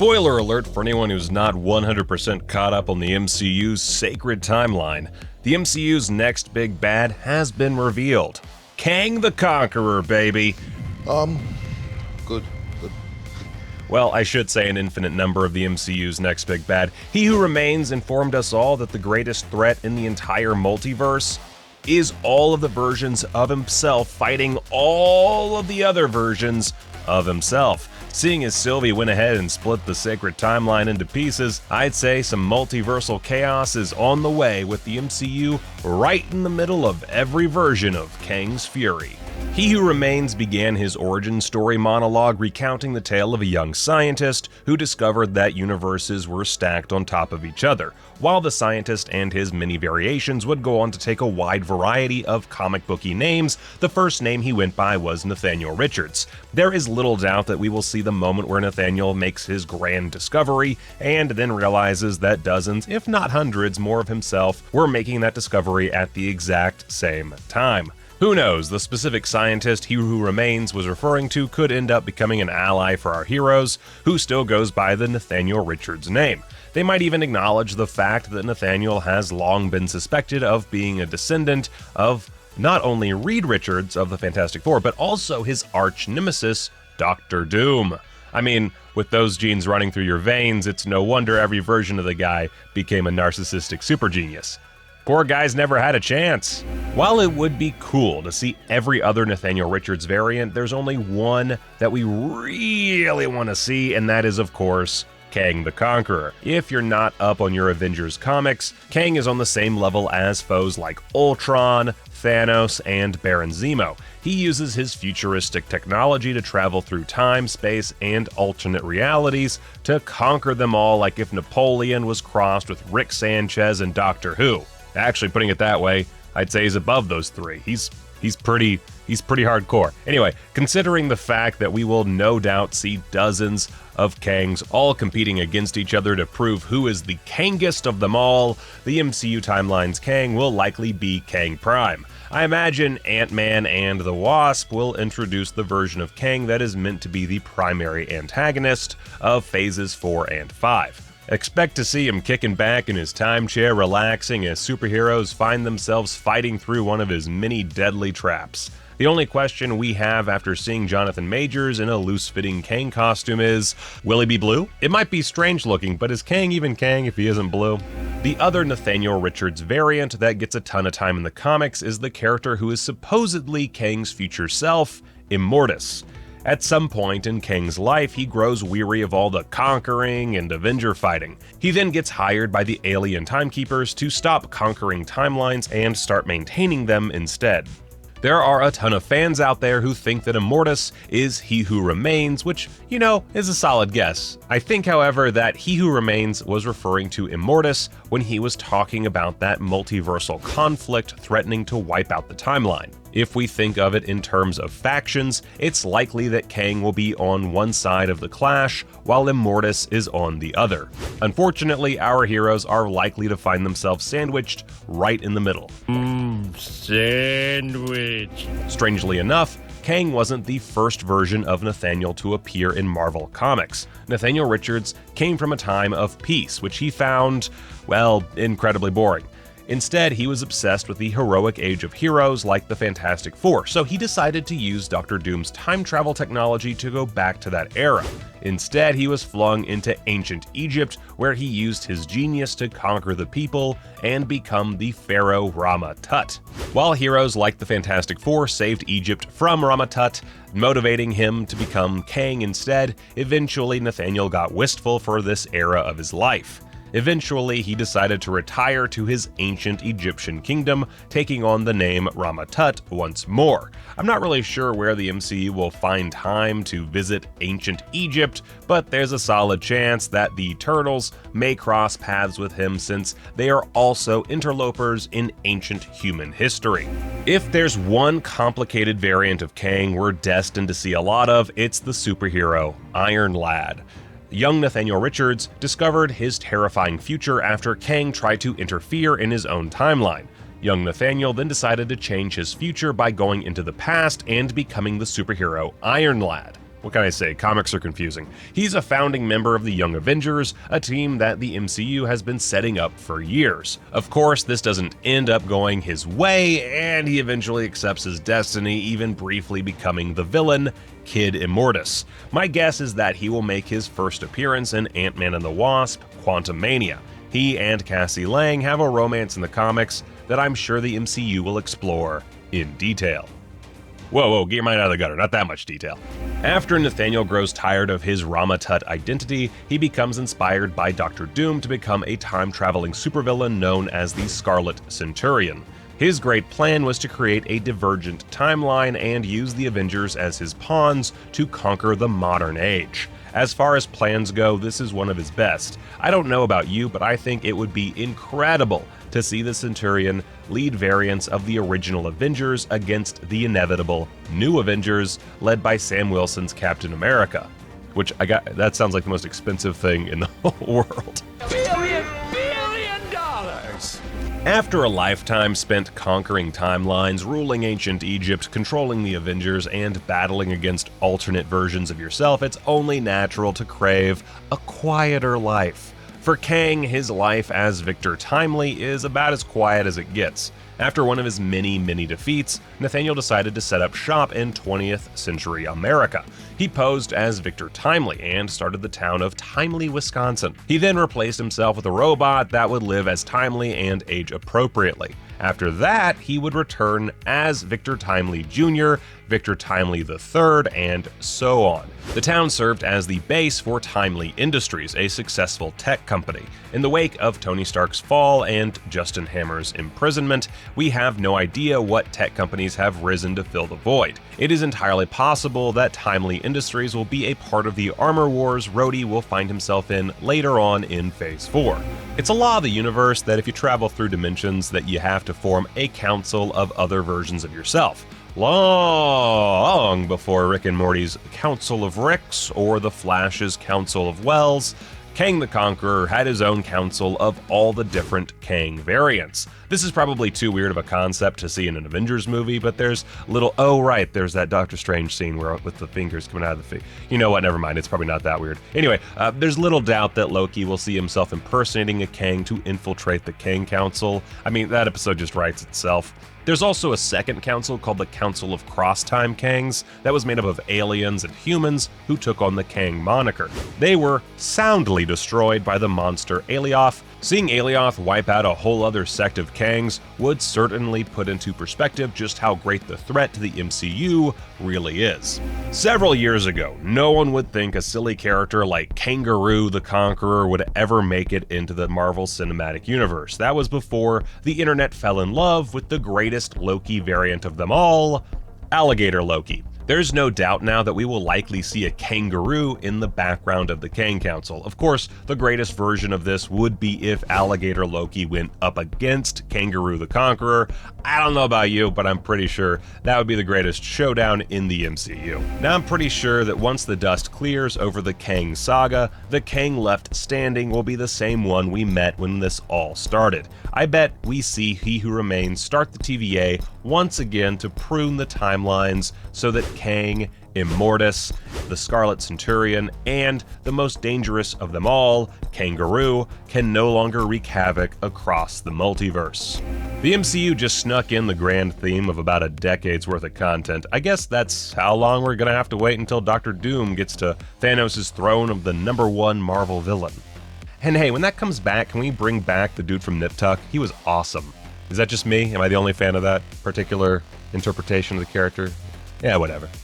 Spoiler alert for anyone who's not 100% caught up on the MCU's sacred timeline. The MCU's next big bad has been revealed. Kang the Conqueror, baby! Good. Well, I should say an infinite number of the MCU's next big bad. He Who Remains informed us all that the greatest threat in the entire multiverse is all of the versions of himself fighting all of the other versions of himself. Seeing as Sylvie went ahead and split the sacred timeline into pieces, I'd say some multiversal chaos is on the way with the MCU right in the middle of every version of Kang's fury. He Who Remains began his origin story monologue recounting the tale of a young scientist who discovered that universes were stacked on top of each other, while the scientist and his many variations would go on to take a wide variety of comic booky names. The first name he went by was Nathaniel Richards. There is little doubt that we will see the moment where Nathaniel makes his grand discovery and then realizes that dozens, if not hundreds, more of himself were making that discovery at the exact same time. Who knows, the specific scientist He Who Remains was referring to could end up becoming an ally for our heroes, who still goes by the Nathaniel Richards name. They might even acknowledge the fact that Nathaniel has long been suspected of being a descendant of not only Reed Richards of the Fantastic Four, but also his arch nemesis, Dr. Doom. I mean, with those genes running through your veins, it's no wonder every version of the guy became a narcissistic super genius. Poor guy's never had a chance. While it would be cool to see every other Nathaniel Richards variant, there's only one that we really want to see, and that is, of course, Kang the Conqueror. If you're not up on your Avengers comics, Kang is on the same level as foes like Ultron, Thanos, and Baron Zemo. He uses his futuristic technology to travel through time, space, and alternate realities to conquer them all, like if Napoleon was crossed with Rick Sanchez and Doctor Who. Actually, putting it that way, I'd say he's above those three. He's pretty hardcore. Anyway, considering the fact that we will no doubt see dozens of Kangs all competing against each other to prove who is the Kangest of them all, the MCU timeline's Kang will likely be Kang Prime. I imagine Ant-Man and the Wasp will introduce the version of Kang that is meant to be the primary antagonist of phases 4 and 5. Expect to see him kicking back in his time chair, relaxing as superheroes find themselves fighting through one of his many deadly traps. The only question we have after seeing Jonathan Majors in a loose-fitting Kang costume is, will he be blue? It might be strange looking, but is Kang even Kang if he isn't blue? The other Nathaniel Richards variant that gets a ton of time in the comics is the character who is supposedly Kang's future self, Immortus. At some point in Kang's life, he grows weary of all the conquering and Avenger fighting. He then gets hired by the alien timekeepers to stop conquering timelines and start maintaining them instead. There are a ton of fans out there who think that Immortus is He Who Remains, which, is a solid guess. I think, however, that He Who Remains was referring to Immortus when he was talking about that multiversal conflict threatening to wipe out the timeline. If we think of it in terms of factions, it's likely that Kang will be on one side of the clash, while Immortus is on the other. Unfortunately, our heroes are likely to find themselves sandwiched right in the middle. Sandwich. Strangely enough, Kang wasn't the first version of Nathaniel to appear in Marvel Comics. Nathaniel Richards came from a time of peace, which he found, incredibly boring. Instead, he was obsessed with the heroic age of heroes like the Fantastic Four, so he decided to use Dr. Doom's time travel technology to go back to that era. Instead, he was flung into ancient Egypt, where he used his genius to conquer the people and become the pharaoh Rama-Tut. While heroes like the Fantastic Four saved Egypt from Rama-Tut, motivating him to become Kang instead, eventually Nathaniel got wistful for this era of his life. Eventually, he decided to retire to his ancient Egyptian kingdom, taking on the name Rama-Tut once more. I'm not really sure where the MCU will find time to visit ancient Egypt, but there's a solid chance that the Turtles may cross paths with him since they are also interlopers in ancient human history. If there's one complicated variant of Kang we're destined to see a lot of, it's the superhero Iron Lad. Young Nathaniel Richards discovered his terrifying future after Kang tried to interfere in his own timeline. Young Nathaniel then decided to change his future by going into the past and becoming the superhero Iron Lad. What can I say? Comics are confusing. He's a founding member of the Young Avengers, a team that the MCU has been setting up for years. Of course, this doesn't end up going his way, and he eventually accepts his destiny, even briefly becoming the villain, Kid Immortus. My guess is that he will make his first appearance in Ant-Man and the Wasp: Quantumania. He and Cassie Lang have a romance in the comics that I'm sure the MCU will explore in detail. Whoa, get your mind out of the gutter, not that much detail. After Nathaniel grows tired of his Rama-Tut identity, he becomes inspired by Dr. Doom to become a time-traveling supervillain known as the Scarlet Centurion. His great plan was to create a divergent timeline and use the Avengers as his pawns to conquer the modern age. As far as plans go, this is one of his best. I don't know about you, but I think it would be incredible to see the Centurion lead variants of the original Avengers against the inevitable new Avengers led by Sam Wilson's Captain America. Which that sounds like the most expensive thing in the whole world. $1 billion! After a lifetime spent conquering timelines, ruling ancient Egypt, controlling the Avengers, and battling against alternate versions of yourself, it's only natural to crave a quieter life. For Kang, his life as Victor Timely is about as quiet as it gets. After one of his many defeats, Nathaniel decided to set up shop in 20th century America. He posed as Victor Timely and started the town of Timely, Wisconsin. He then replaced himself with a robot that would live as Timely and age appropriately. After that, he would return as Victor Timely Jr., Victor Timely III, and so on. The town served as the base for Timely Industries, a successful tech company. In the wake of Tony Stark's fall and Justin Hammer's imprisonment, we have no idea what tech companies have risen to fill the void. It is entirely possible that Timely Industries will be a part of the armor wars Rhodey will find himself in later on in Phase 4. It's a law of the universe that if you travel through dimensions that you have to form a council of other versions of yourself. Long before Rick and Morty's Council of Ricks or The Flash's Council of Wells, Kang the Conqueror had his own council of all the different Kang variants. This is probably too weird of a concept to see in an Avengers movie, but there's there's that Doctor Strange scene where with the fingers coming out of the feet. You know what, never mind, it's probably not that weird. Anyway, there's little doubt that Loki will see himself impersonating a Kang to infiltrate the Kang Council. I mean, that episode just writes itself. There's also a second council called the Council of Cross-Time Kangs that was made up of aliens and humans who took on the Kang moniker. They were soundly destroyed by the monster Alioth. Seeing Alioth wipe out a whole other sect of Kangs would certainly put into perspective just how great the threat to the MCU really is. Several years ago, no one would think a silly character like Kangaroo the Conqueror would ever make it into the Marvel Cinematic Universe. That was before the internet fell in love with the greatest Loki variant of them all, Alligator Loki. There's no doubt now that we will likely see a kangaroo in the background of the Kang Council. Of course, the greatest version of this would be if Alligator Loki went up against Kangaroo the Conqueror. I don't know about you, but I'm pretty sure that would be the greatest showdown in the MCU. Now, I'm pretty sure that once the dust clears over the Kang saga, the Kang left standing will be the same one we met when this all started. I bet we see He Who Remains start the TVA once again to prune the timelines so that Kang, Immortus, the Scarlet Centurion, and the most dangerous of them all, Kangaroo, can no longer wreak havoc across the multiverse. The MCU just snuck in the grand theme of about a decade's worth of content. I guess that's how long we're gonna have to wait until Dr. Doom gets to Thanos' throne of the #1 Marvel villain. And hey, when that comes back, can we bring back the dude from Nip Tuck? He was awesome. Is that just me? Am I the only fan of that particular interpretation of the character? Yeah, whatever.